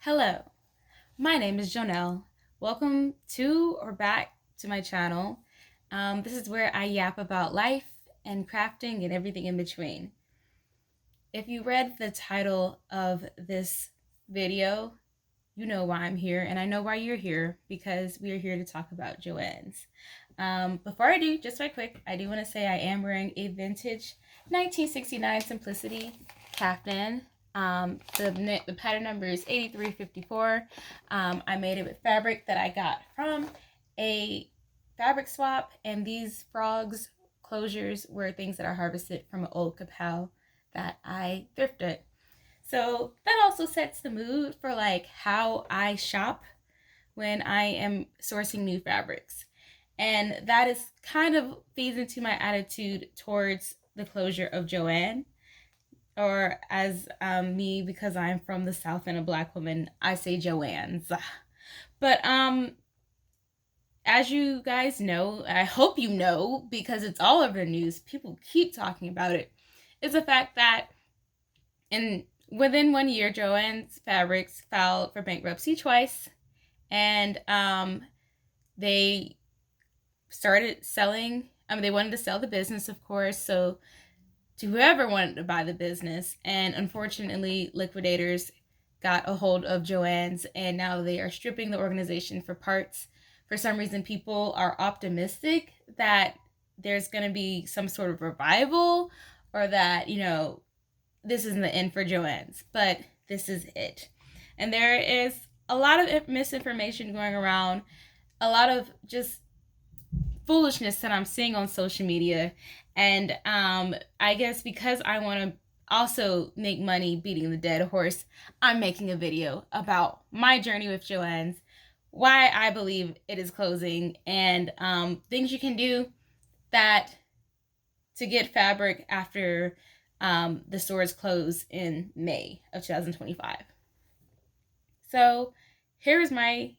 Hello, my name is Jonelle. Welcome to or back to my channel. This is where I yap about life and crafting and everything in between. If you read the title of this video, you know why I'm here, and I know why you're here because we are here to talk about Joann's. Before I do, just right quick, I do want to say I am wearing a vintage 1969 Simplicity caftan. The pattern number is 8354. I made it with fabric that I got from a fabric swap, and these frogs closures were things that are harvested from an old kapow that I thrifted. So that also sets the mood for like how I shop when I am sourcing new fabrics. And that is kind of feeds into my attitude towards the closure of Joann, or as me, because I'm from the South and a Black woman, I say Joann's. But as you guys know, I hope you know, because it's all over the news, people keep talking about it, is the fact that within 1 year, Joann Fabrics filed for bankruptcy twice, and they started selling. They wanted to sell the business, of course, so to whoever wanted to buy the business, and unfortunately, liquidators got a hold of Joann's, and now they are stripping the organization for parts. For some reason, people are optimistic that there's going to be some sort of revival, or that, this isn't the end for Joann's, but this is it. And there is a lot of misinformation going around, a lot of just foolishness that I'm seeing on social media. And I guess because I want to also make money beating the dead horse, I'm making a video about my journey with Joann's, why I believe it is closing, and things you can do that to get fabric after the stores close in May of 2025. So here's my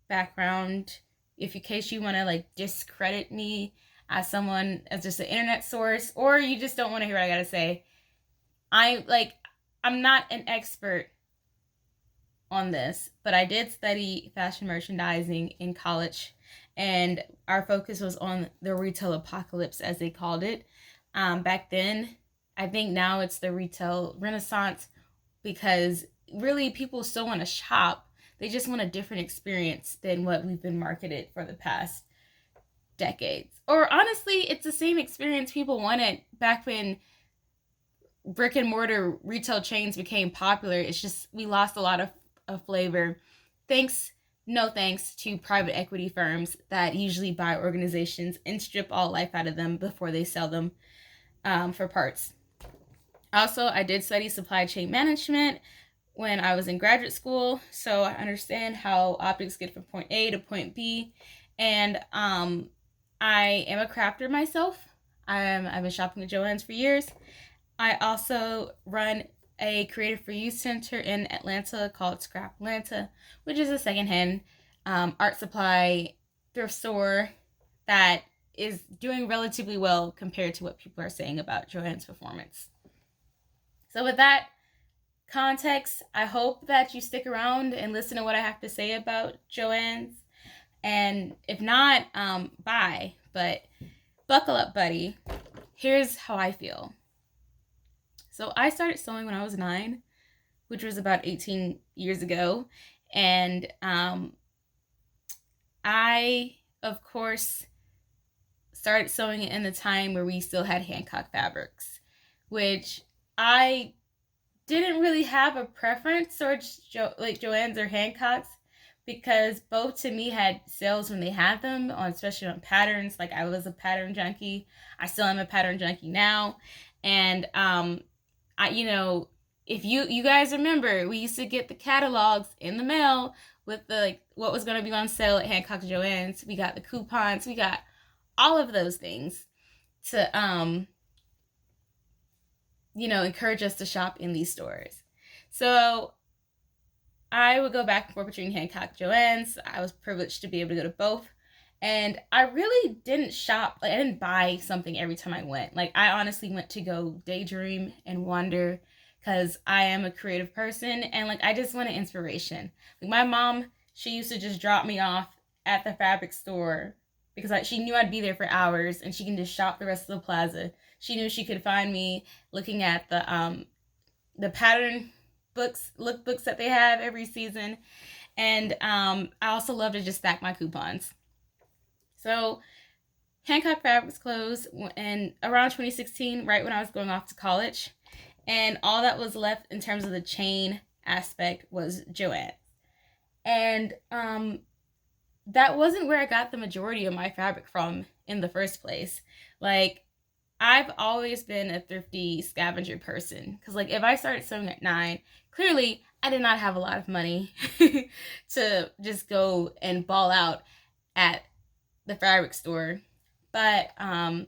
background. If in case you want to like discredit me as someone as just an internet source, or you just don't want to hear what I gotta say, I'm not an expert on this, but I did study fashion merchandising in college, and our focus was on the retail apocalypse, as they called it back then. I think now it's the retail renaissance, because really people still want to shop. They just want a different experience than what we've been marketed for the past decades. Or honestly, it's the same experience people wanted back when brick and mortar retail chains became popular. It's just we lost a lot of flavor. No thanks to private equity firms that usually buy organizations and strip all life out of them before they sell them for parts. Also, I did study supply chain management when I was in graduate school, so I understand how optics get from point A to point B. And I am a crafter myself. I've been shopping at Joann's for years. I also run a creative for youth center in Atlanta called Scrap Atlanta, which is a secondhand art supply thrift store that is doing relatively well compared to what people are saying about Joann's performance. So with that context, I hope that you stick around and listen to what I have to say about Joann's. And if not, bye. But buckle up, buddy. Here's how I feel. So I started sewing when I was 9, which was about 18 years ago. And I, of course, started sewing in the time where we still had Hancock fabrics, which I didn't really have a preference towards Joann's or Hancock's, because both to me had sales when they had them, especially on patterns. Like, I was a pattern junkie. I still am a pattern junkie now. And if you guys remember, we used to get the catalogs in the mail with what was going to be on sale at Hancock Joann's. We got the coupons. We got all of those things to encourage us to shop in these stores. So I would go back and forth between Hancock and Joann's. I was privileged to be able to go to both. And I really didn't shop. I didn't buy something every time I went. I honestly went to go daydream and wander, because I am a creative person and like I just wanted inspiration. Like my mom, she used to just drop me off at the fabric store because she knew I'd be there for hours and she can just shop the rest of the plaza. She knew she could find me looking at the pattern lookbooks that they have every season. And I also love to just stack my coupons. So Hancock Fabrics closed in around 2016, right when I was going off to college. And all that was left in terms of the chain aspect was Joann. And that wasn't where I got the majority of my fabric from in the first place. Like, I've always been a thrifty scavenger person. Because, like, if I started sewing at 9, clearly I did not have a lot of money to just go and ball out at the fabric store. But I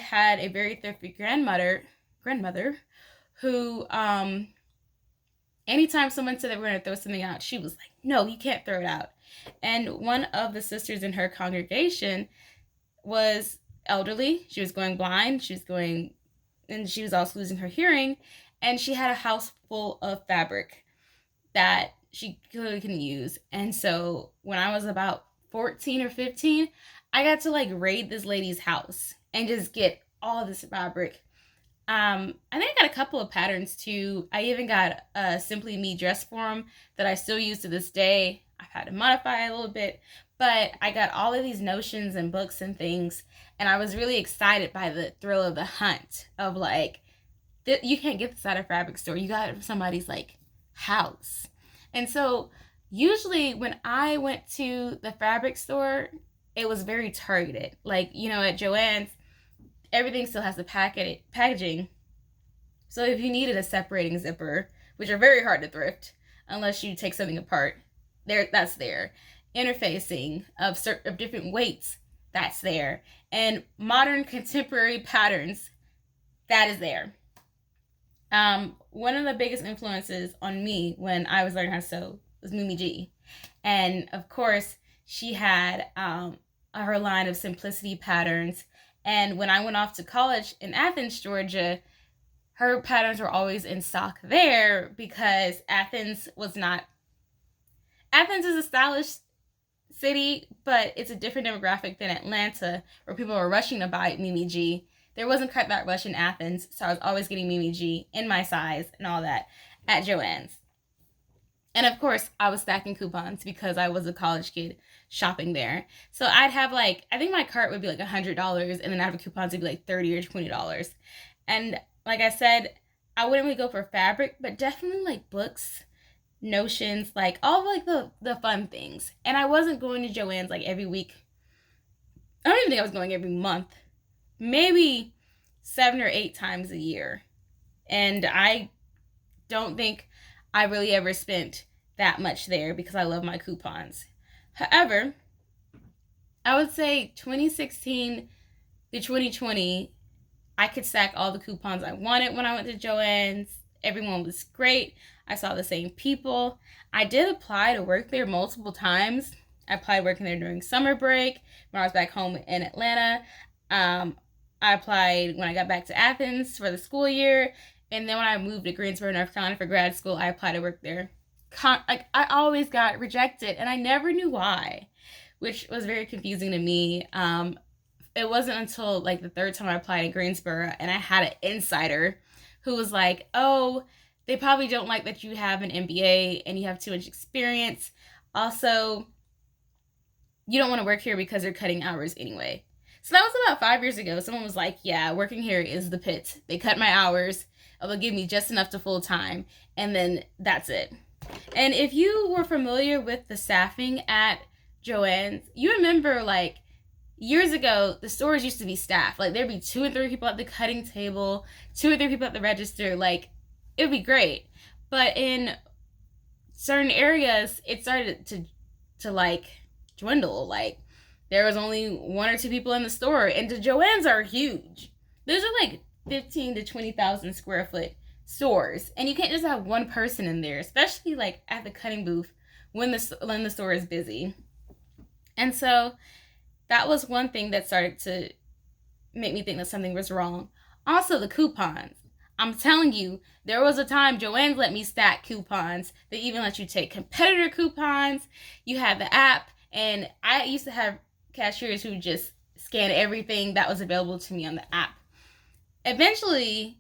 had a very thrifty grandmother who, anytime someone said they were going to throw something out, she was like, no, you can't throw it out. And one of the sisters in her congregation was elderly. She was going blind. And she was also losing her hearing. And she had a house full of fabric that she clearly couldn't use. And so when I was about 14 or 15, I got to like raid this lady's house and just get all this fabric. I think I got a couple of patterns too. I even got a Simply Me dress form that I still use to this day. I've had to modify it a little bit, but I got all of these notions and books and things, and I was really excited by the thrill of the hunt of like, you can't get this at a fabric store. You got it from somebody's like house. And so usually when I went to the fabric store, it was very targeted. Like, you know, at Joann's, everything still has the packaging. So if you needed a separating zipper, which are very hard to thrift unless you take something apart, that's there. Interfacing of different weights, that's there. And modern contemporary patterns, that is there. One of the biggest influences on me when I was learning how to sew was Mimi G. And of course, she had her line of simplicity patterns. And when I went off to college in Athens, Georgia, her patterns were always in stock there because Athens is a stylish city, but it's a different demographic than Atlanta, where people were rushing to buy Mimi G. There wasn't quite that rush in Athens, so I was always getting Mimi G in my size and all that at Joann's. And of course, I was stacking coupons because I was a college kid shopping there. So I'd have like, I think my cart would be like $100, and then I'd have coupons would be like $30 or $20. And like I said, I wouldn't really go for fabric, but definitely like books, notions, like all like the fun things. And I wasn't going to Joann's like every week. I don't even think I was going every month. Maybe 7 or 8 times a year. And I don't think I really ever spent that much there because I love my coupons. However, I would say 2016 to 2020, I could stack all the coupons I wanted when I went to Joann's. Everyone was great. I saw the same people. I did apply to work there multiple times. I applied working there during summer break when I was back home in Atlanta. I applied when I got back to Athens for the school year. And then when I moved to Greensboro, North Carolina for grad school, I applied to work there. I always got rejected, and I never knew why, which was very confusing to me. It wasn't until like the third time I applied in Greensboro, and I had an insider who was like, oh, they probably don't like that you have an MBA and you have too much experience. Also, you don't want to work here because they're cutting hours anyway. So that was about 5 years ago. Someone was like, yeah, working here is the pit. They cut my hours. They'll give me just enough to full time, and then that's it. And if you were familiar with the staffing at Joann's, you remember like years ago, the stores used to be staffed. Like there'd be 2 or 3 people at the cutting table, 2 or 3 people at the register. Like it would be great. But in certain areas, it started to like dwindle. Like there was only 1 or 2 people in the store, and the Joann's are huge. Those are like 15 to 20,000 square foot stores, and you can't just have one person in there, especially like at the cutting booth when the store is busy. And so that was one thing that started to make me think that something was wrong. Also, the coupons. I'm telling you, there was a time Joann's let me stack coupons. They even let you take competitor coupons. You had the app, and I used to have cashiers who just scanned everything that was available to me on the app. Eventually,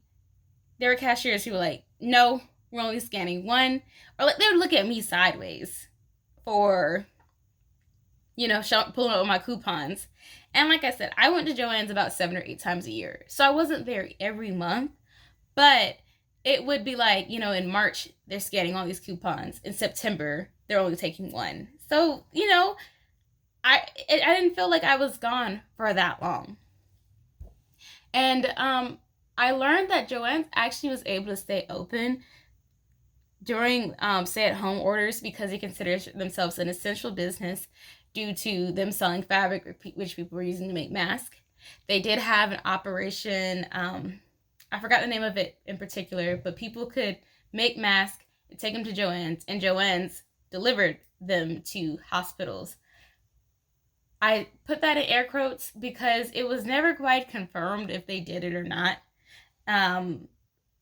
there were cashiers who were like, no, we're only scanning one. Or like they would look at me sideways for, pulling out my coupons. And like I said, I went to Joann's about 7 or 8 times a year. So I wasn't there every month. But it would be like, in March, they're scanning all these coupons. In September, they're only taking one. So, I didn't feel like I was gone for that long. And I learned that Joann's actually was able to stay open during stay-at-home orders because they consider themselves an essential business due to them selling fabric, which people were using to make masks. They did have an operation, I forgot the name of it in particular, but people could make masks and take them to Joann's, and Joann's delivered them to hospitals. I put that in air quotes because it was never quite confirmed if they did it or not. And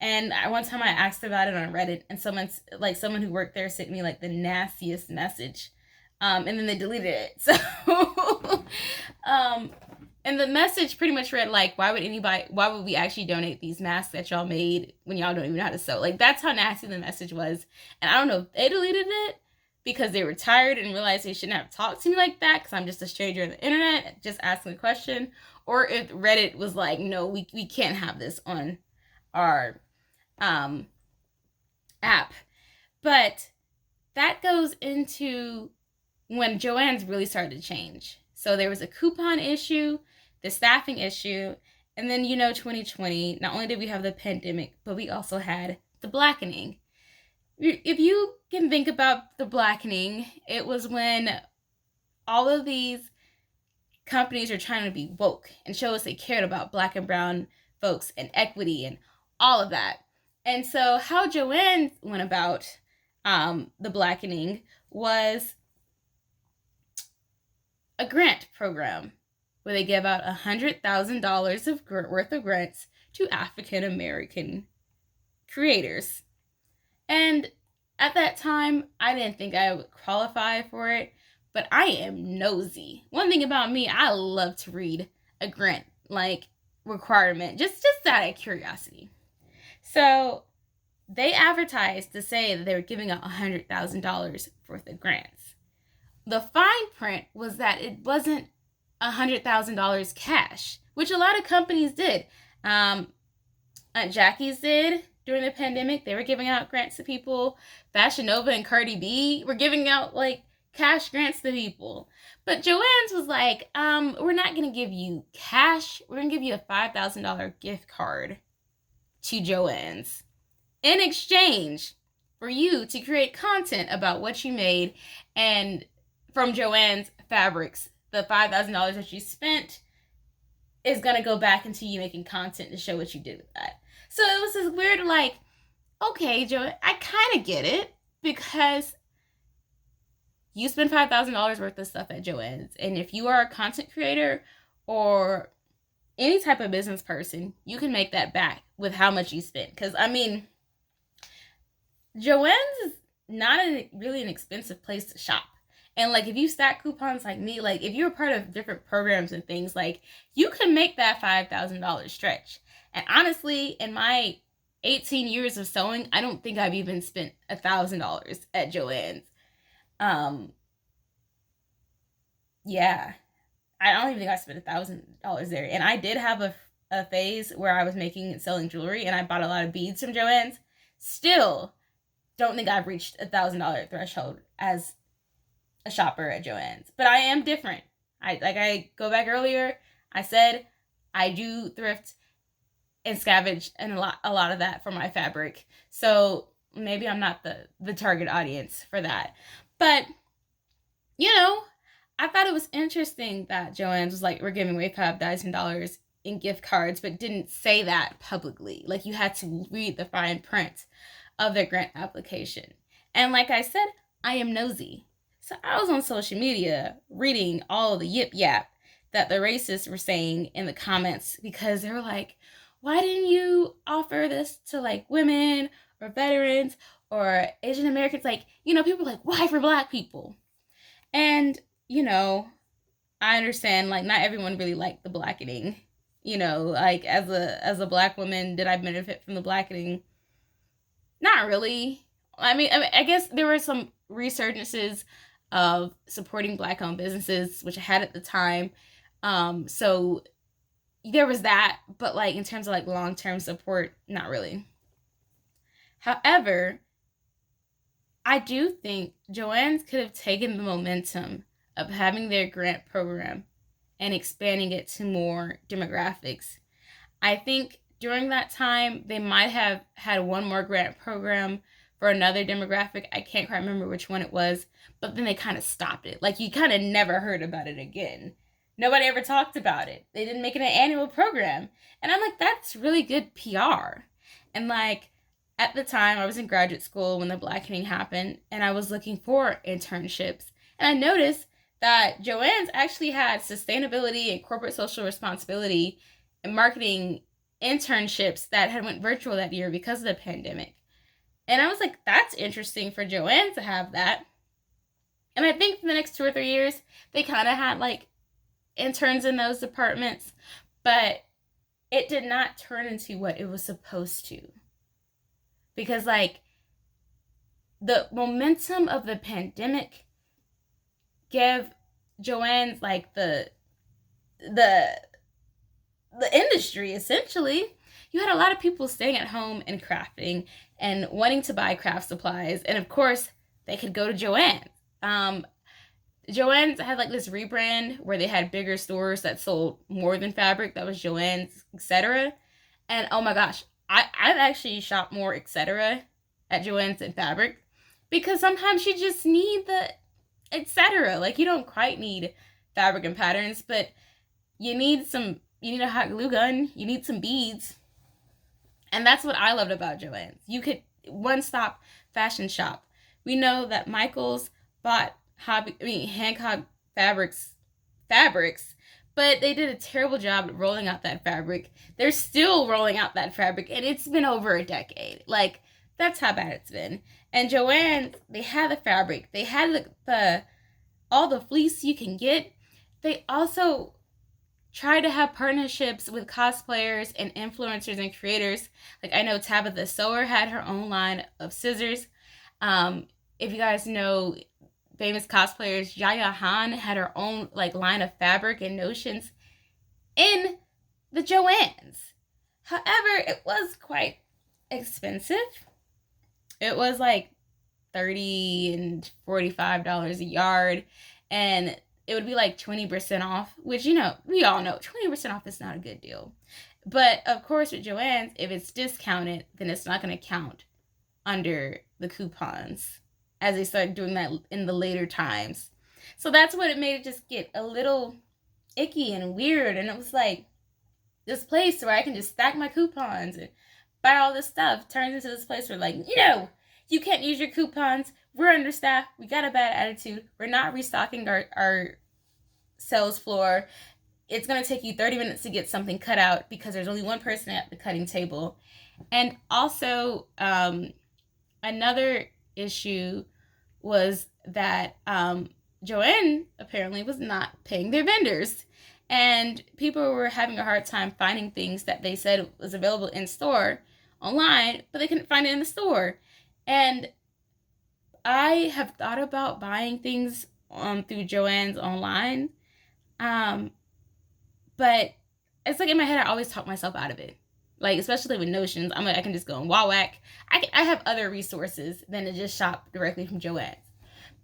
one time I asked about it on Reddit, and someone who worked there sent me like the nastiest message. And then they deleted it. So, and the message pretty much read like, why would we actually donate these masks that y'all made when y'all don't even know how to sew? Like, that's how nasty the message was. And I don't know if they deleted it because they were tired and realized they shouldn't have talked to me like that because I'm just a stranger on the internet just asking a question, or if Reddit was like, no, we can't have this on our app. But that goes into when Joann's really started to change. So there was a coupon issue, the staffing issue, and then 2020, not only did we have the pandemic, but we also had the blackening. If you can think about the blackening, it was when all of these companies are trying to be woke and show us they cared about Black and brown folks and equity and all of that. And so how Joann went about the blackening was a grant program where they give out $100,000 worth of grants to African American creators. And at that time, I didn't think I would qualify for it, but I am nosy. One thing about me, I love to read a grant requirement, just out of curiosity. So they advertised to say that they were giving out $100,000 worth of grants. The fine print was that it wasn't $100,000 cash, which a lot of companies did. Aunt Jackie's did during the pandemic. They were giving out grants to people. Fashion Nova and Cardi B were giving out cash grants to people. But Joann's was like, we're not going to give you cash. We're going to give you a $5,000 gift card to Joann's in exchange for you to create content about what you made. And from Joann Fabrics, the $5,000 that you spent is going to go back into you making content to show what you did with that. So it was this weird, okay, Joann, I kind of get it, because you spend $5,000 worth of stuff at Joann's, and if you are a content creator or any type of business person, you can make that back with how much you spent. Because, Joann's is not really an expensive place to shop. And, if you stack coupons like me, if you're a part of different programs and things, you can make that $5,000 stretch. And honestly, in my 18 years of sewing, I don't think I've even spent $1,000 at Joann's. Yeah, I don't even think I spent $1,000 there. And I did have a phase where I was making and selling jewelry, and I bought a lot of beads from Joann's. Still, don't think I've reached $1,000 threshold as a shopper at Joann's. But I am different. I go back earlier, I said I do thrift and scavenge and a lot of that for my fabric. So maybe I'm not the target audience for that. But, I thought it was interesting that Joann's was we're giving away $5,000 in gift cards, but didn't say that publicly. You had to read the fine print of their grant application. And like I said, I am nosy. So I was on social media reading all the yip yap that the racists were saying in the comments, because they were like, why didn't you offer this to like women or veterans or Asian Americans? Like, people are like, why for Black people? And, I understand, like, not everyone really liked the blackening. Like, as a Black woman, did I benefit from the blackening? Not really. I guess there were some resurgences of supporting Black-owned businesses, which I had at the time. So there was that, but like in terms of like long-term support, not really. However, I do think Joann's could have taken the momentum of having their grant program and expanding it to more demographics. I think during that time, they might have had one more grant program for another demographic. I can't quite remember which one it was, but then they kind of stopped it. Like, you kind of never heard about it again. Nobody ever talked about it. They didn't make it an annual program. And I'm like, that's really good PR. And like, at the time, I was in graduate school when the blackening happened, and I was looking for internships. And I noticed that Joann's actually had sustainability and corporate social responsibility and marketing internships that had went virtual that year because of the pandemic. And I was like, that's interesting for Joann to have that. And I think for the next 2 or 3 years, they kind of had like interns in those departments, but it did not turn into what it was supposed to. Because like the momentum of the pandemic gave Joann's like the industry, essentially. You had a lot of people staying at home and crafting and wanting to buy craft supplies, and of course they could go to Joann's. Joann's had like this rebrand where they had bigger stores that sold more than fabric. That was Joann's, etc. And oh my gosh, I've actually shopped more, etc. at Joann's than fabric, because sometimes you just need the etc. Like, you don't quite need fabric and patterns, but you need a hot glue gun, you need some beads. And that's what I loved about Joann's. You could one-stop fashion shop. We know that Michaels bought Hancock fabrics, but they did a terrible job at rolling out that fabric. They're still rolling out that fabric, and it's been over a decade. Like, that's how bad it's been. And Joann, they had the fabric. They had the all the fleece you can get. They also try to have partnerships with cosplayers and influencers and creators. Like, I know Tabitha Sewer had her own line of scissors. If you guys know famous cosplayers, Yaya Han had her own like line of fabric and notions in the Joann's. However, it was quite expensive. It was like $30 and $45 a yard, and it would be like 20% off, which, we all know 20% off is not a good deal. But of course, with Joann's, if it's discounted, then it's not going to count under the coupons, as they started doing that in the later times. So that's what it made it just get a little icky and weird. And it was like, this place where I can just stack my coupons and buy all this stuff turns into this place where, like, you can't use your coupons. We're understaffed. We got a bad attitude. We're not restocking our sales floor. It's going to take you 30 minutes to get something cut out because there's only one person at the cutting table. And also, another issue was that Joann apparently was not paying their vendors. And people were having a hard time finding things that they said was available in store online, but they couldn't find it in the store. And I have thought about buying things through Joann's online, but it's like in my head I always talk myself out of it. Like, especially with Notions, I'm like, I can just go on Wawak. I have other resources than to just shop directly from Joann's.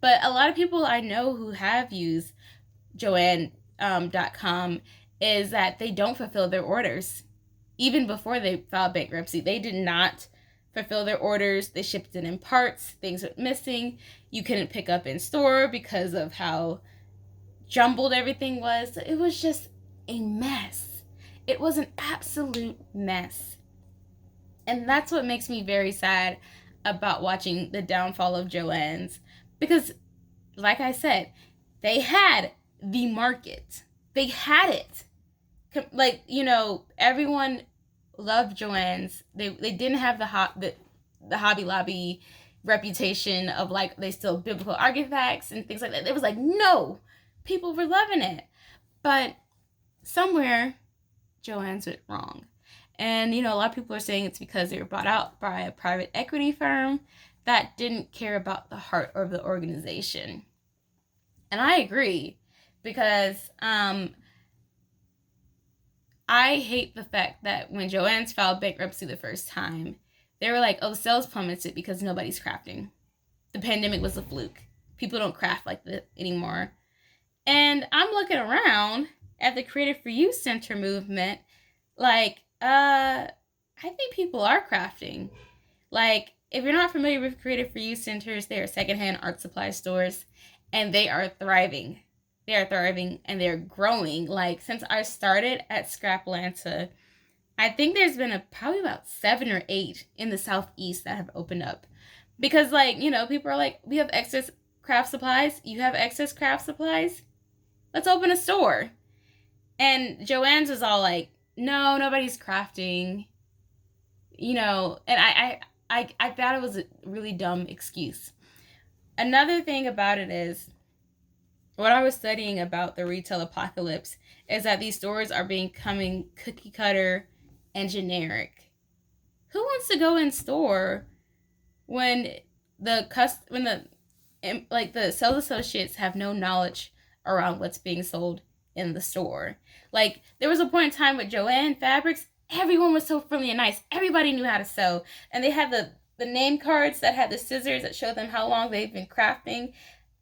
But a lot of people I know who have used Joann.com is that they don't fulfill their orders. Even before they filed bankruptcy, they did not fulfill their orders. They shipped it in parts. Things went missing. You couldn't pick up in store because of how jumbled everything was. So it was just a mess. It was an absolute mess. And that's what makes me very sad about watching the downfall of Joann's. Because, like I said, they had the market. They had it. Like, everyone loved Joann's. They didn't have the Hobby Lobby reputation of like they still biblical artifacts and things like that. It was like, no, people were loving it. But somewhere Joann's went wrong. And, a lot of people are saying it's because they were bought out by a private equity firm that didn't care about the heart of the organization. And I agree, because I hate the fact that when Joann's filed bankruptcy the first time, they were like, oh, sales plummeted because nobody's crafting. The pandemic was a fluke. People don't craft like that anymore. And I'm looking around at the Creative for You Center movement, like, I think people are crafting. Like, if you're not familiar with Creative for You centers, they are secondhand art supply stores, and they are thriving. They are thriving, and they're growing. Like, since I started at Scraplanta, I think there's been probably about 7 or 8 in the Southeast that have opened up. Because, like, people are like, we have excess craft supplies. You have excess craft supplies? Let's open a store. And Joann's was all like, no, nobody's crafting. And I thought it was a really dumb excuse. Another thing about it is, what I was studying about the retail apocalypse is that these stores are becoming cookie cutter and generic. Who wants to go in store when the sales associates have no knowledge around what's being sold in the store? Like, there was a point in time with Joann Fabrics, everyone was so friendly and nice. Everybody knew how to sew. And they had the name cards that had the scissors that showed them how long they've been crafting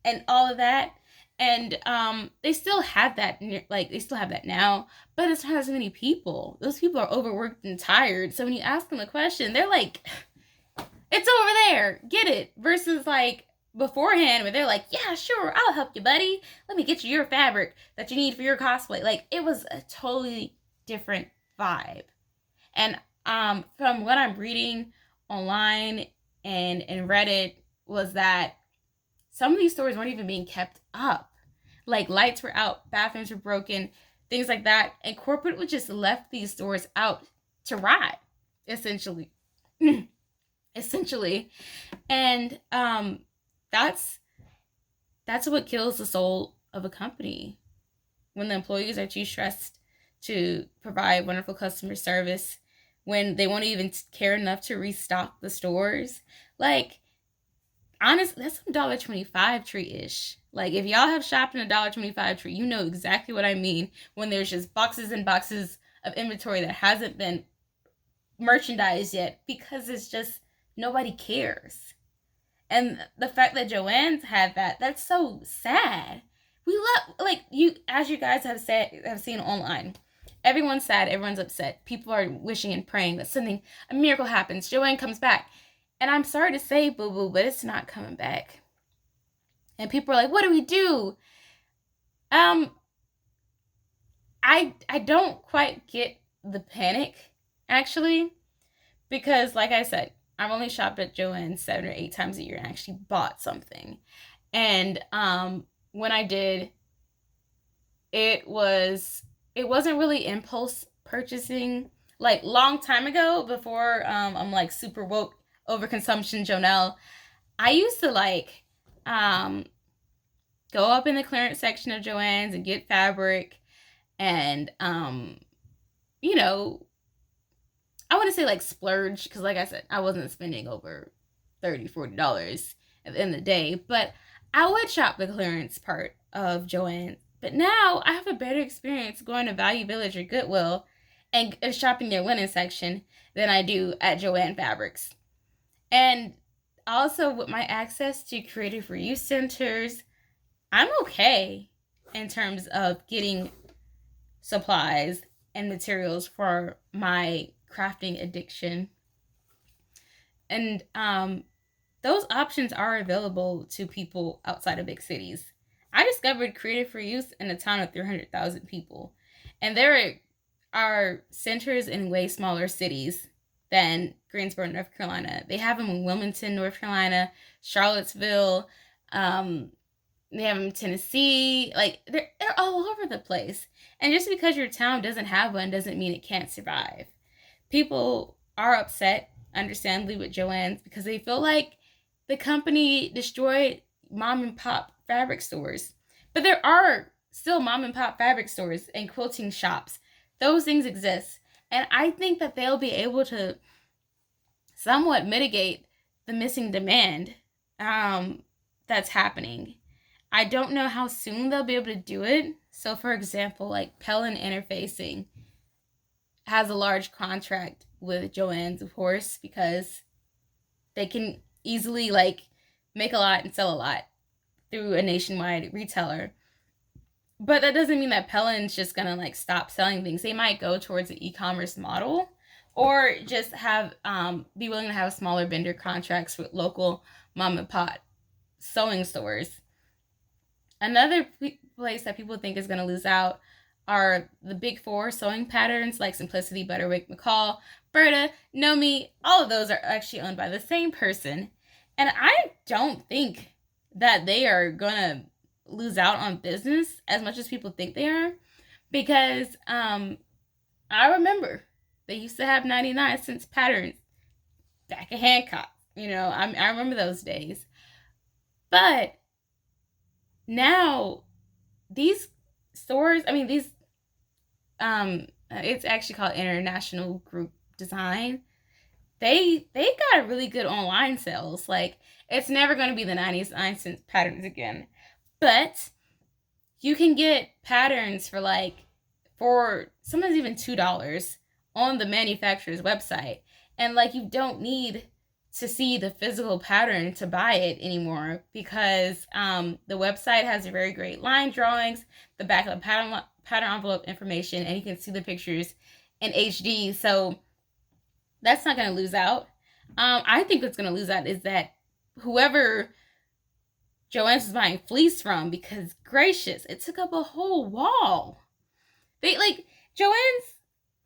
and all of that. And they still have that, like, they still have that now, but it's not as many people. Those people are overworked and tired. So when you ask them a question, they're like, it's over there, get it. Versus, like, beforehand, where they're like, yeah, sure, I'll help you, buddy. Let me get you your fabric that you need for your cosplay. Like, it was a totally different vibe. And from what I'm reading online and in Reddit was that some of these stores weren't even being kept up. Like, lights were out, bathrooms were broken, things like that. And corporate would just left these stores out to rot, essentially. Essentially. And that's what kills the soul of a company. When the employees are too stressed to provide wonderful customer service, when they won't even care enough to restock the stores. Like, honestly, that's some $1.25 tree-ish. Like, if y'all have shopped in a $1.25 tree, you know exactly what I mean when there's just boxes and boxes of inventory that hasn't been merchandised yet, because it's just nobody cares. And the fact that Joann's had that's so sad. We love, like, as you guys have seen online, everyone's sad, everyone's upset. People are wishing and praying that a miracle happens. Joann comes back. And I'm sorry to say, boo-boo, but it's not coming back. And people are like, what do we do? I don't quite get the panic, actually. Because, like I said, I've only shopped at Joann 7 or 8 times a year and actually bought something. And when I did, it wasn't really impulse purchasing. Like, long time ago, before I'm like super woke overconsumption Jonelle, I used to like go up in the clearance section of Joann's and get fabric, and I want to say like splurge, because like I said, I wasn't spending over $30-$40 at the end of the day, but I would shop the clearance part of Joann. But now I have a better experience going to Value Village or Goodwill and shopping their linen section than I do at Joann Fabrics. And also, with my access to Creative for You centers, I'm okay in terms of getting supplies and materials for my crafting addiction. And those options are available to people outside of big cities. I discovered Creative for Youth in a town of 300,000 people. And there are centers in way smaller cities than Greensboro, North Carolina. They have them in Wilmington, North Carolina, Charlottesville. They have them in Tennessee. Like, they're all over the place. And just because your town doesn't have one doesn't mean it can't survive. people are upset, understandably, with Joann's because they feel like the company destroyed mom and pop fabric stores. But there are still mom and pop fabric stores and quilting shops. Those things exist. And I think that they'll be able to somewhat mitigate the missing demand that's happening. I don't know how soon they'll be able to do it. So, for example, like Pellin Interfacing has a large contract with Joann's, of course, because they can easily like make a lot and sell a lot through a nationwide retailer. But that doesn't mean that Pellin's just gonna like stop selling things. They might go towards the e-commerce model, or just have be willing to have smaller vendor contracts with local mom and pop sewing stores. Another place that people think is going to lose out are the big four sewing patterns like Simplicity, Butterwick, McCall, Berta, Nomi. All of those are actually owned by the same person. And I don't think that they are going to lose out on business as much as people think they are. Because I remember they used to have 99-cent patterns back at Hancock. I remember those days. But now these stores, it's actually called International Group Design. They got really good online sales. Like, it's never going to be the 99-cent patterns again. But you can get patterns for sometimes even $2 on the manufacturer's website. And you don't need to see the physical pattern to buy it anymore, because the website has very great line drawings, the back of the pattern envelope information, and you can see the pictures in HD. So that's not going to lose out. I think what's going to lose out is that whoever Joann's is buying fleece from, because gracious, it took up a whole wall. Joann's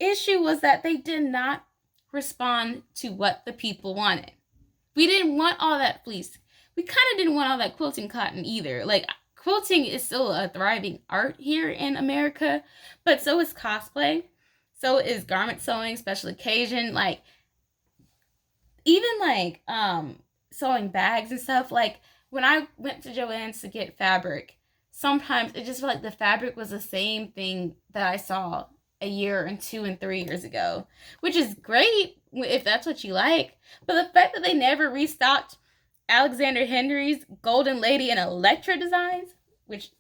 issue was that they did not respond to what the people wanted. We didn't want all that fleece. We kind of didn't want all that quilting cotton either. Quilting is still a thriving art here in America, but so is cosplay. So is garment sewing, special occasion, even sewing bags and stuff. When I went to Joann's to get fabric, sometimes it just felt like the fabric was the same thing that I saw a year and 2 and 3 years ago, which is great if that's what you like. But the fact that they never restocked Alexander Henry's Golden Lady and Electra designs, which,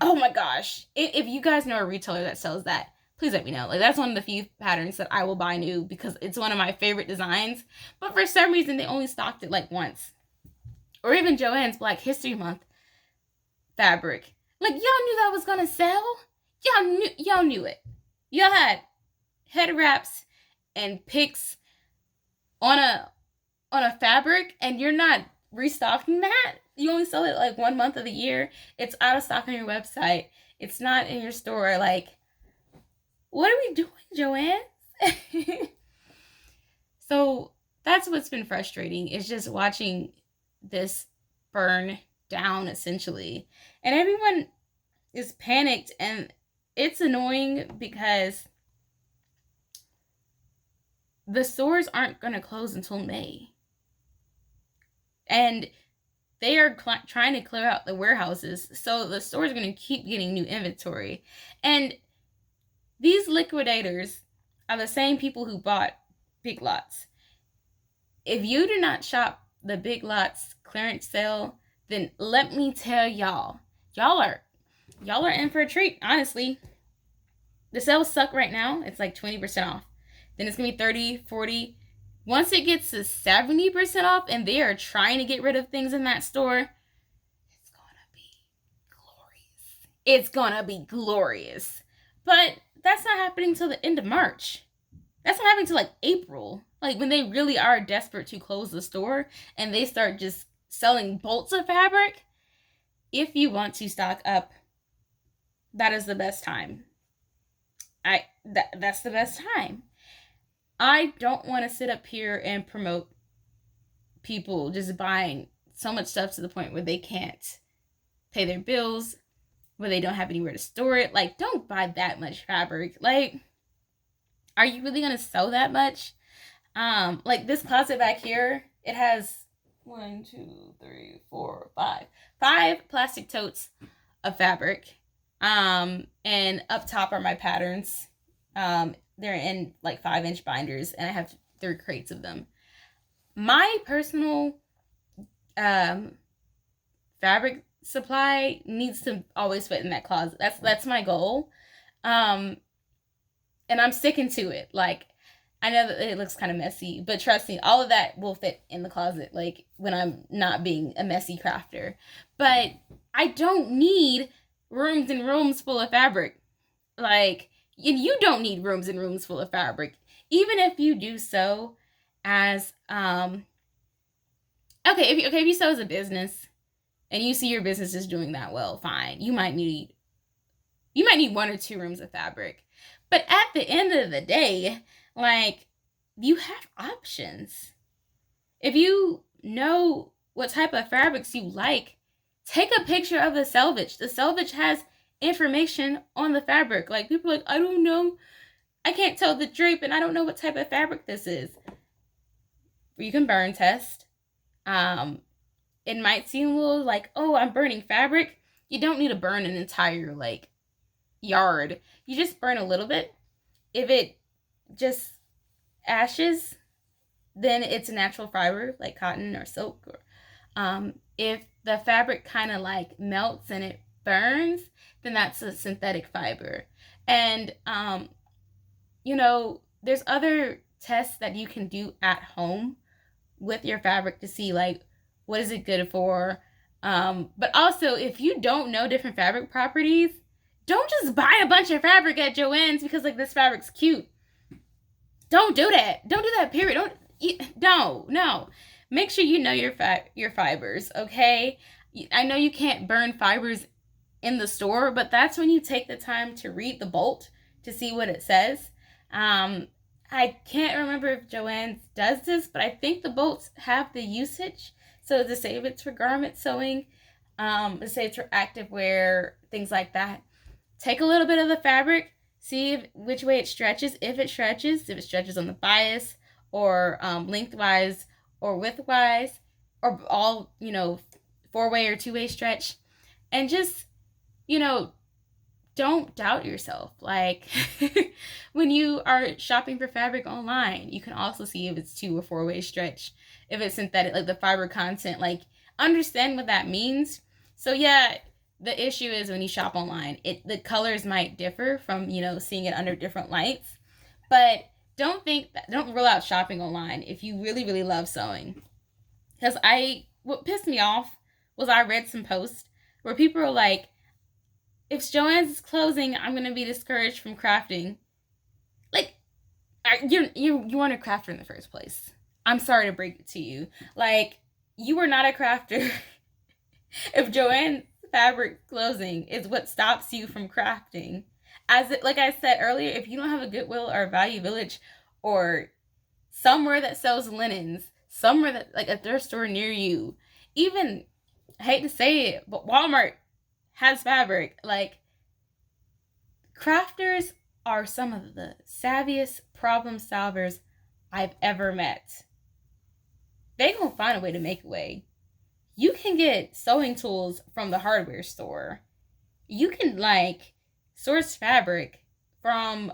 oh my gosh, if you guys know a retailer that sells that, please let me know. That's one of the few patterns that I will buy new, because it's one of my favorite designs. But for some reason, they only stocked it once. Or even Joann's Black History Month fabric. Y'all knew that was gonna sell. Y'all knew it. Y'all had head wraps and picks on a fabric, and you're not restocking that. You only sell it 1 month of the year. It's out of stock on your website. It's not in your store. What are we doing, Joann? So that's what's been frustrating, is just watching this burn down, essentially. And everyone is panicked, and it's annoying because the stores aren't going to close until May. And they are trying to clear out the warehouses, so the stores are going to keep getting new inventory. And these liquidators are the same people who bought Big Lots. If you do not shop the Big Lots clearance sale, then let me tell y'all are in for a treat, honestly. The sales suck right now. It's 20% off. Then it's going to be 30, 40. Once it gets to 70% off and they are trying to get rid of things in that store, it's going to be glorious. It's going to be glorious. But that's not happening till the end of March. That's not happening till April. When they really are desperate to close the store and they start just selling bolts of fabric. If you want to stock up, that is the best time. That's the best time. I don't want to sit up here and promote people just buying so much stuff to the point where they can't pay their bills, where they don't have anywhere to store it. Don't buy that much fabric. are you really gonna sew that much? Like this closet back here, it has 1, 2, 3, 4, 5 plastic totes of fabric. And up top are my patterns. They're in like 5-inch binders, and I have 3 crates of them. My personal fabric supply needs to always fit in that closet. That's my goal. And I'm sticking to it. Like, I know that it looks kind of messy, but trust me, all of that will fit in the closet, like when I'm not being a messy crafter. But I don't need rooms and rooms full of fabric. Like, and you don't need rooms and rooms full of fabric. Even if you do sew as if you sew as a business and you see your business is doing that well, fine. You might need 1 or 2 rooms of fabric. But at the end of the day, like, you have options. If you know what type of fabrics you like, take a picture of the selvage. The selvage has information on the fabric. Like, people are like, I don't know. I can't tell the drape, and I don't know what type of fabric this is. You can burn test. It might seem a little like, oh, I'm burning fabric. You don't need to burn an entire, like, yard. You just burn a little bit. If it just ashes, then it's a natural fiber like cotton or silk. Or if the fabric kind of like melts and it burns, then that's a synthetic fiber. And there's other tests that you can do at home with your fabric to see, like, what is it good for. But also, if you don't know different fabric properties, don't just buy a bunch of fabric at Joann's because, like, this fabric's cute. Don't do that. Don't do that, period. No. Make sure you know your fibers, okay? I know you can't burn fibers in the store, but that's when you take the time to read the bolt to see what it says. I can't remember if Joann's does this, but I think the bolts have the usage. So to say if it's for garment sewing, to say it's for active wear, things like that. Take a little bit of the fabric, see which way it stretches. If it stretches on the bias, or lengthwise or widthwise, or all, 4-way or 2-way stretch. And just, don't doubt yourself. Like, when you are shopping for fabric online, you can also see if it's 2 or 4-way stretch, if it's synthetic, like the fiber content, like, understand what that means. So yeah, the issue is when you shop online, the colors might differ from, seeing it under different lights. But don't rule out shopping online if you really, really love sewing. Because what pissed me off was I read some posts where people were like, if Joann's is closing, I'm going to be discouraged from crafting. Like, you weren't a crafter in the first place. I'm sorry to break it to you. Like, you were not a crafter. If Joann Fabric closing is what stops you from crafting, like I said earlier, if you don't have a Goodwill or a Value Village or somewhere that sells linens, somewhere that, like, a thrift store near you, even, I hate to say it, but Walmart has fabric. Like, crafters are some of the savviest problem solvers I've ever met. They gonna find a way to make a way. You can get sewing tools from the hardware store. You can, like, source fabric from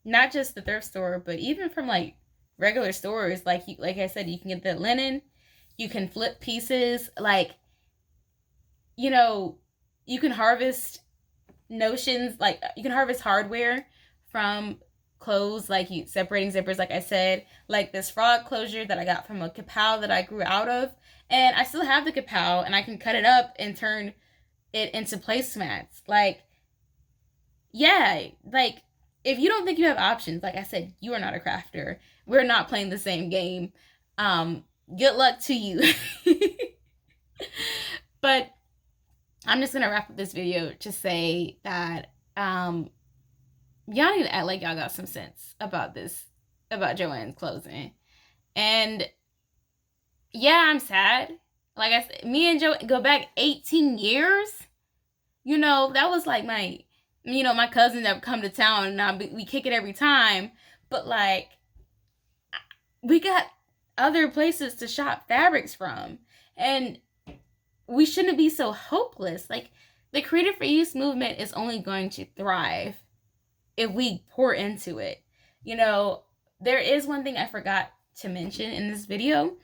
not just the thrift store, but even from, like, regular stores. Like I said, you can get the linen. You can flip pieces. Like, you can harvest notions. Like, you can harvest hardware from clothes, like separating zippers, like I said, like this frog closure that I got from a kapow that I grew out of, and I still have the kapow, and I can cut it up and turn it into placemats. Like, yeah, like, if you don't think you have options, like I said, you are not a crafter. We're not playing the same game. Good luck to you. But I'm just gonna wrap up this video to say that y'all need to act like y'all got some sense about Joann's closing. And yeah, I'm sad. Like I said, me and Joe go back 18 years. That was like my You know, my cousins that come to town and we kick it every time. But like, we got other places to shop fabrics from. And we shouldn't be so hopeless. Like, the creative reuse movement is only going to thrive if we pour into it. You know, there is one thing I forgot to mention in this video,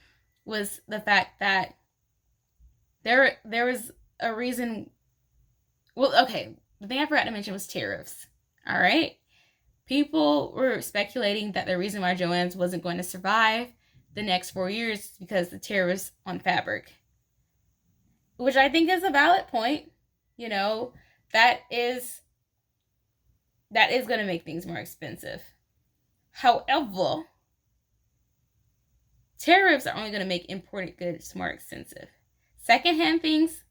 was the fact that there was a reason. Well, okay, the thing I forgot to mention was tariffs. All right, people were speculating that the reason why Joann's wasn't going to survive the next 4 years is because the tariffs on fabric, which I think is a valid point. You know, that is going to make things more expensive. However, tariffs are only going to make imported goods more expensive. Secondhand things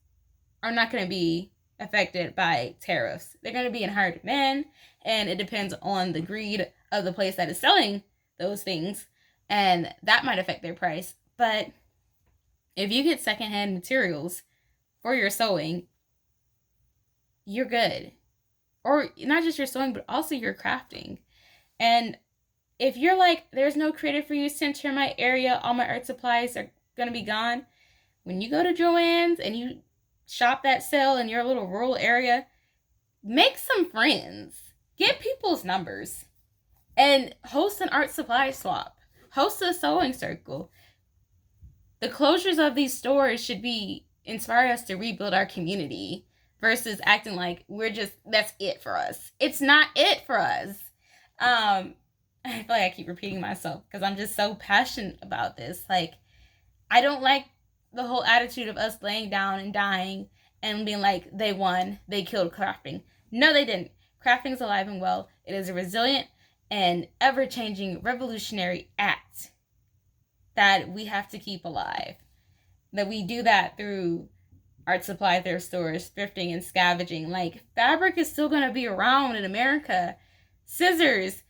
are not going to be affected by tariffs. They're going to be in higher demand, and it depends on the greed of the place that is selling those things, and that might affect their price. But if you get secondhand materials for your sewing, you're good. Or not just your sewing, but also your crafting. And if you're like, there's no creative reuse center in my area, all my art supplies are going to be gone, when you go to Joann's and you shop that sale in your little rural area, make some friends. Get people's numbers. And host an art supply swap. Host a sewing circle. The closures of these stores should inspire us to rebuild our community versus acting like that's it for us. It's not it for us. I feel like I keep repeating myself because I'm just so passionate about this. Like, I don't like the whole attitude of us laying down and dying and being like, they won, they killed crafting. No, they didn't. Crafting is alive and well. It is a resilient and ever-changing revolutionary act that we have to keep alive. That we do that through art supply thrift stores, thrifting, and scavenging. Like, fabric is still going to be around in America. Scissors,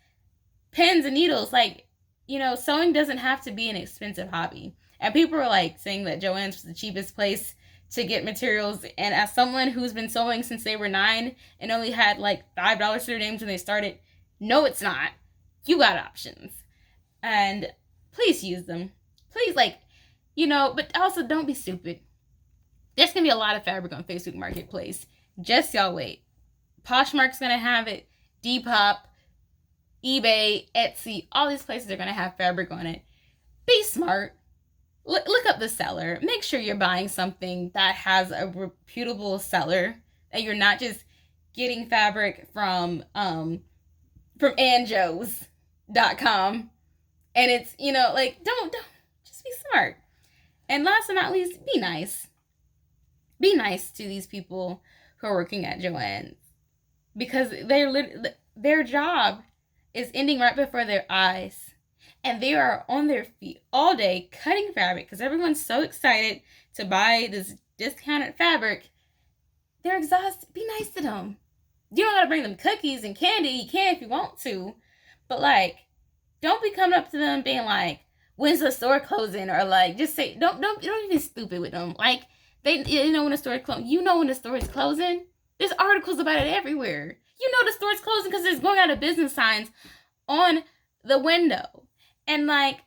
pins, and needles. Like, you know, sewing doesn't have to be an expensive hobby. And people are like saying that Joann's was the cheapest place to get materials. And as someone who's been sewing since they were 9 and only had like $5 to their names when they started, no, it's not. You got options. And please use them. Please, like, you know, but also don't be stupid. There's going to be a lot of fabric on Facebook Marketplace. Just y'all wait. Poshmark's going to have it. Depop, eBay, Etsy, all these places are going to have fabric on it. Be smart. Look up the seller. Make sure you're buying something that has a reputable seller, that you're not just getting fabric from anjos.com. And it's, you know, like, don't just be smart. And last but not least, be nice. Be nice to these people who are working at Joann, because their job is ending right before their eyes. And they are on their feet all day cutting fabric because everyone's so excited to buy this discounted fabric. They're exhausted. Be nice to them. You don't got to bring them cookies and candy. You can if you want to. But, like, don't be coming up to them being like, when's the store closing? Or, like, just say, don't be stupid with them. Like, you know when the store is closing. You know when the store is closing. There's articles about it everywhere. You know the store is closing because there's going out of business signs on the window. And, like,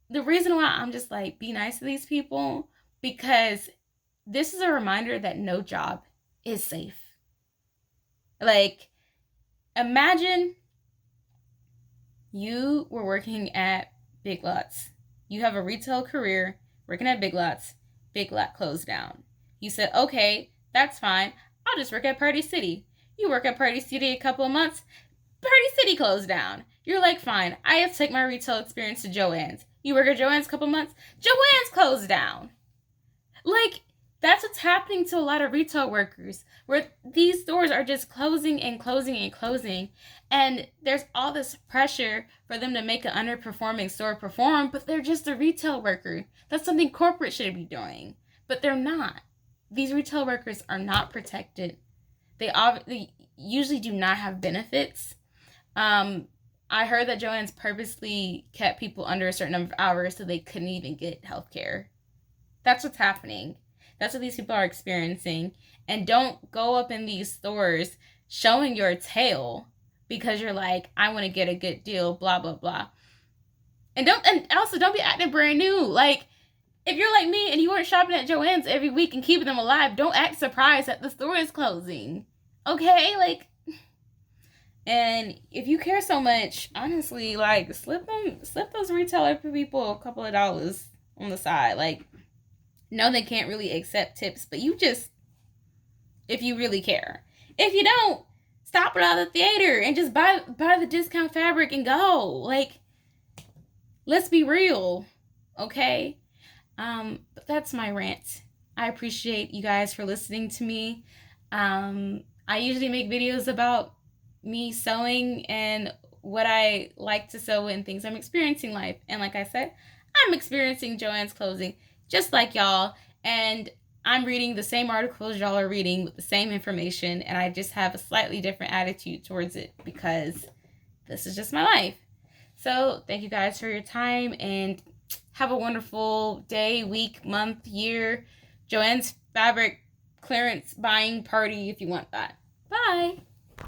the reason why I'm just like, be nice to these people, because this is a reminder that no job is safe. Like, imagine you were working at Big Lots. You have a retail career working at Big Lots. Big Lot closed down. You said, okay, that's fine. I'll just work at Party City. You work at Party City a couple of months. Party City closed down. You're like, fine, I have to take my retail experience to Joann's. You work at Joann's a couple months. Joann's closed down. Like, that's what's happening to a lot of retail workers, where these stores are just closing and closing and closing. And there's all this pressure for them to make an underperforming store perform, but they're just a retail worker. That's something corporate should be doing, but they're not. These retail workers are not protected. They usually do not have benefits. I heard that Joann's purposely kept people under a certain number of hours so they couldn't even get health care. That's what's happening. That's what these people are experiencing. And don't go up in these stores showing your tail because you're like, I want to get a good deal, blah, blah, blah. And also don't be acting brand new. Like, if you're like me and you weren't shopping at Joann's every week and keeping them alive, don't act surprised that the store is closing. Okay? Like, and if you care so much, honestly, like, slip those retailer people a couple of dollars on the side. Like, no, they can't really accept tips, but you just, if you really care. If you don't, stop it out of the theater and just buy the discount fabric and go. Like, let's be real, okay? But that's my rant. I appreciate you guys for listening to me. I usually make videos about me sewing and what I like to sew and things I'm experiencing in life. And like I said, I'm experiencing Joann's closing just like y'all. And I'm reading the same articles y'all are reading with the same information. And I just have a slightly different attitude towards it because this is just my life. So thank you guys for your time and have a wonderful day, week, month, year. Joann's fabric clearance buying party if you want that. Bye.